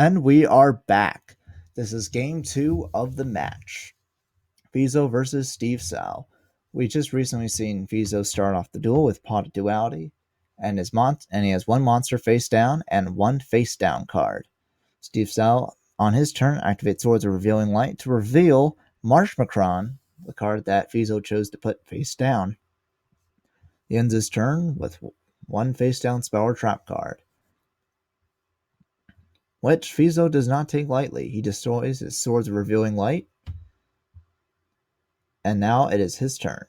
And we are back. This is game 2 of the match. Feeso versus SteveSal. We just recently seen Feeso start off the duel with Pot of Duality, and he has one monster face down and one face down card. SteveSal, on his turn, activates Swords of Revealing Light to reveal Marshmacron, the card that Feeso chose to put face down. He ends his turn with one face down spell or trap card, which Feeso does not take lightly. He destroys his Swords of Revealing Light, and now it is his turn.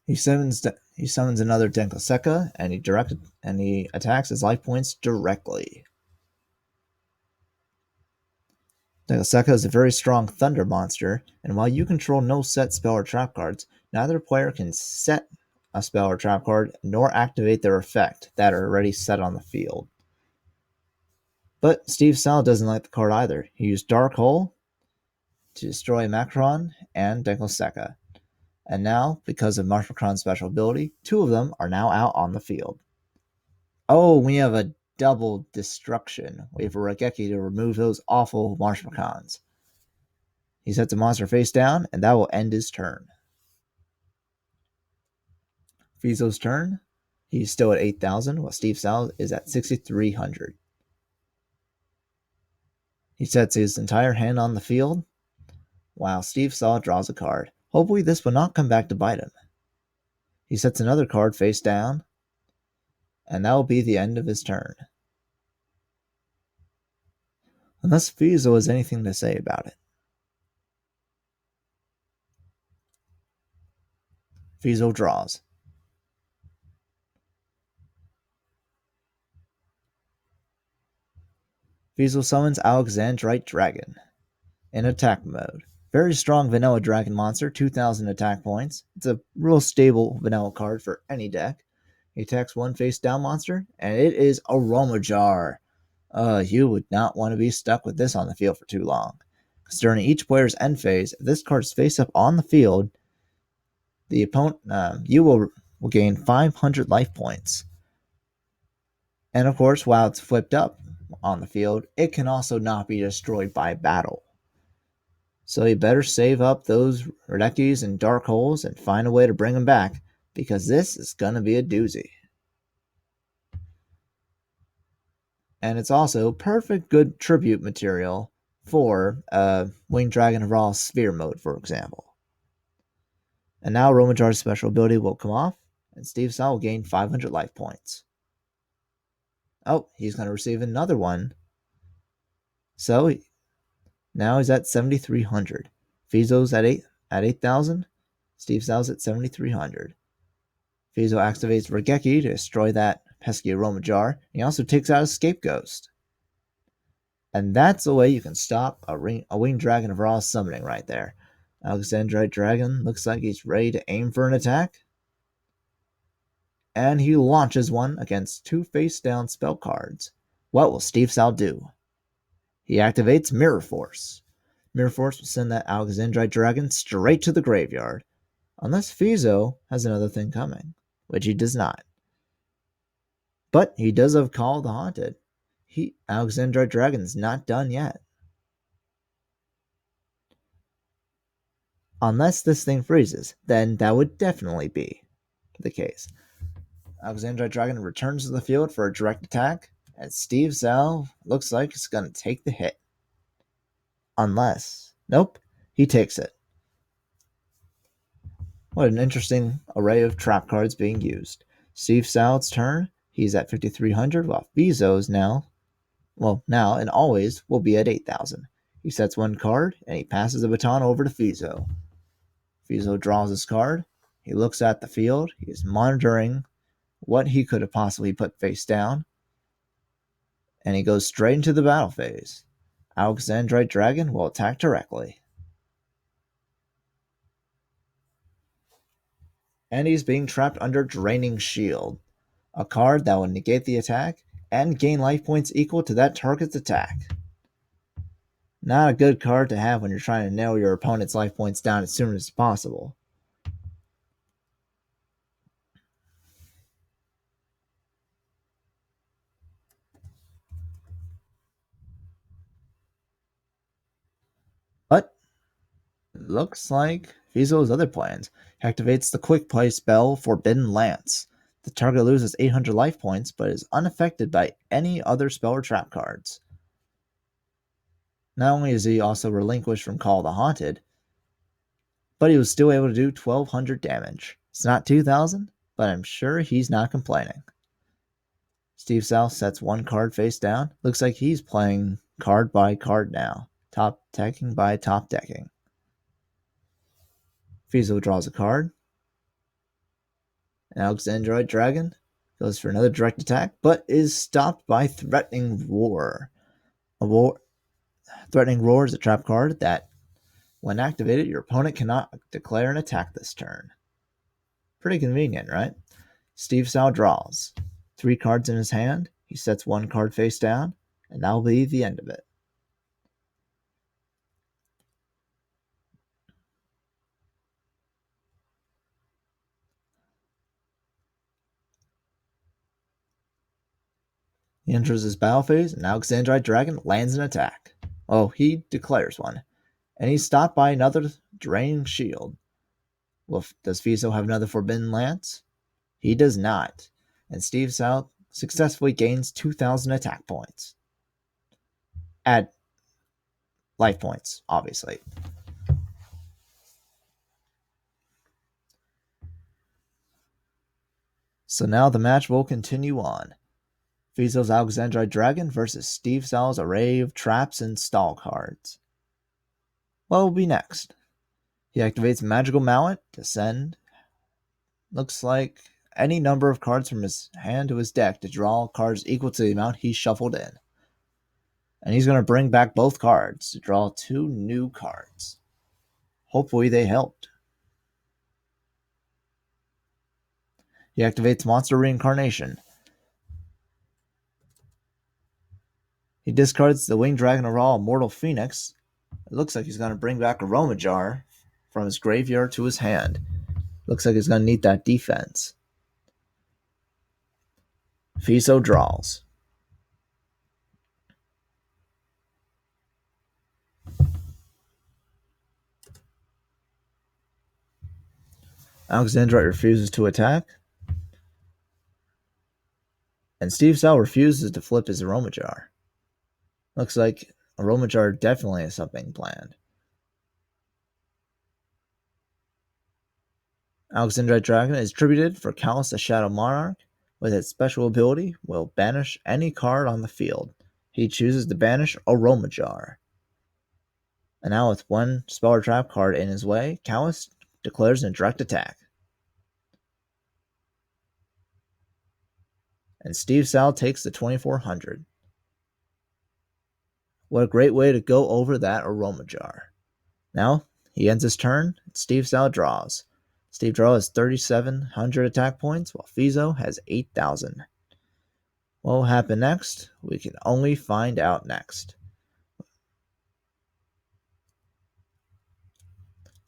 He summons another Denkoseka, and he attacks his life points directly. Denkoseka is a very strong thunder monster, and while you control no set spell or trap cards, neither player can set a spell or trap card nor activate their effect that are already set on the field. But SteveSal doesn't like the card either. He used Dark Hole to destroy Macron and Denkoseka. And now, because of Marshmacron's special ability, two of them are now out on the field. Oh, we have a double destruction. We have a Raigeki to remove those awful Marshmacrons. He sets a monster face down, and that will end his turn. Feeso's turn. He's still at 8,000, while SteveSal is at 6,300. He sets his entire hand on the field, while SteveSal draws a card. Hopefully this will not come back to bite him. He sets another card face down, and that will be the end of his turn. Unless Feeso has anything to say about it. Feeso draws. Feeso summons Alexandrite Dragon in attack mode. Very strong vanilla dragon monster, 2,000 attack points. It's a real stable vanilla card for any deck. He attacks one face down monster, and it is Aroma Jar. You would not want to be stuck with this on the field for too long. Because during each player's end phase, if this card is face up on the field, the opponent, you will gain 500 life points. And of course, while it's flipped up on the field, it can also not be destroyed by battle. So you better save up those Raigekis and Dark Holes and find a way to bring them back, because this is going to be a doozy. And it's also perfect good tribute material for Winged Dragon of Raw Sphere mode, for example. And now Romajar's special ability will come off, and SteveSal will gain 500 life points. Oh, he's going to receive another one. So now he's at 7,300. Feeso's at 8,000. SteveSal's at 7,300. Feeso activates Raigeki to destroy that pesky Aroma Jar. He also takes out a Scapegoat. And that's the way you can stop a Winged Dragon of Raw summoning right there. Alexandrite Dragon looks like he's ready to aim for an attack. And he launches one against two face-down spell cards. What will SteveSal do? He activates Mirror Force. Mirror Force will send that Alexandrite Dragon straight to the graveyard. Unless Feeso has another thing coming, which he does not. But he does have Call of the Haunted. Alexandrite Dragon's not done yet. Unless this thing freezes, then that would definitely be the case. Alexandrite Dragon returns to the field for a direct attack, and SteveSal looks like he's going to take the hit. Nope, he takes it. What an interesting array of trap cards being used. SteveSal's turn, he's at 5,300, while Feeso's now and always will be at 8,000. He sets one card, and he passes the baton over to Feeso. Feeso draws his card. He looks at the field. He is monitoring what he could have possibly put face down. And he goes straight into the battle phase. Alexandrite Dragon will attack directly. And he's being trapped under Draining Shield, a card that will negate the attack and gain life points equal to that target's attack. Not a good card to have when you're trying to nail your opponent's life points down as soon as possible. Looks like Feeso's other plans. He activates the quick play spell Forbidden Lance. The target loses 800 life points, but is unaffected by any other spell or trap cards. Not only is he also relinquished from Call of the Haunted, but he was still able to do 1200 damage. It's not 2000, but I'm sure he's not complaining. SteveSal sets one card face down. Looks like he's playing card by card now. Top decking by top decking. Feeso draws a card. Alexandrite Dragon goes for another direct attack, but is stopped by Threatening Roar. Threatening Roar is a trap card that, when activated, your opponent cannot declare an attack this turn. Pretty convenient, right? SteveSal draws 3 cards in his hand. He sets one card face down, and that'll be the end of it. He enters his battle phase, and Alexandrite Dragon lands an attack. Oh, he declares one. And he's stopped by another Draining Shield. Well, does Feeso have another Forbidden Lance? He does not. And SteveSal successfully gains 2,000 attack points. Add life points, obviously. So now the match will continue on. Feeso's Alexandrite Dragon versus SteveSal's array of traps and stall cards. What will be next? He activates Magical Mallet to send, looks like, any number of cards from his hand to his deck to draw cards equal to the amount he shuffled in. And he's going to bring back both cards to draw 2 new cards. Hopefully they helped. He activates Monster Reincarnation. He discards the Winged Dragon Aral Immortal Phoenix. It looks like he's going to bring back Aroma Jar from his graveyard to his hand. Looks like he's going to need that defense. Feeso draws. Alexandrite refuses to attack. And SteveSal refuses to flip his Aroma Jar. Looks like Aroma Jar definitely has something planned. Alexandrite Dragon is tributed for Callous the Shadow Monarch. With its special ability, will banish any card on the field. He chooses to banish Aroma Jar. And now with one spell or trap card in his way, Callous declares a direct attack. And SteveSal takes the 2400. What a great way to go over that Aroma Jar. Now, he ends his turn, and SteveSal draws. Steve draws 3,700 attack points, while Feeso has 8,000. What will happen next? We can only find out next.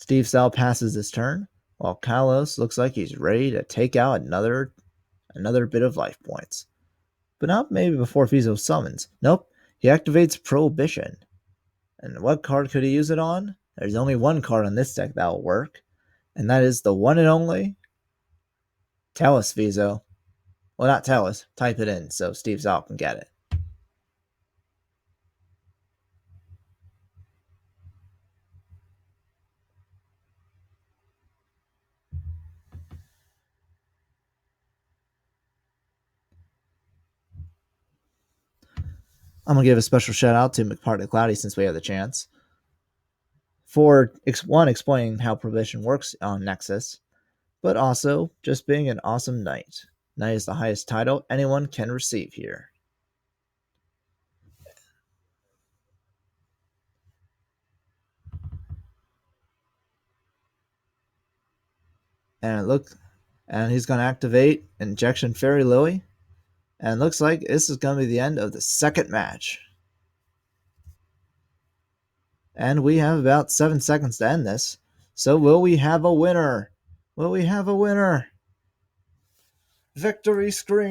SteveSal passes his turn, while Kalos looks like he's ready to take out another bit of life points. But not maybe before Feeso summons. Nope, he activates Prohibition. And what card could he use it on? There's only one card on this deck that will work, and that is the one and only Tell us, Feeso. Well, not tell us. Type it in so SteveSal can get it. I'm going to give a special shout out to McPartney Cloudy since we have the chance. For one, explaining how Prohibition works on Nexus, but also just being an awesome knight. Knight is the highest title anyone can receive here. And he's going to activate Injection Fairy Lily. And it looks like this is going to be the end of the second match. And we have about 7 seconds to end this. So will we have a winner? Will we have a winner? Victory screen.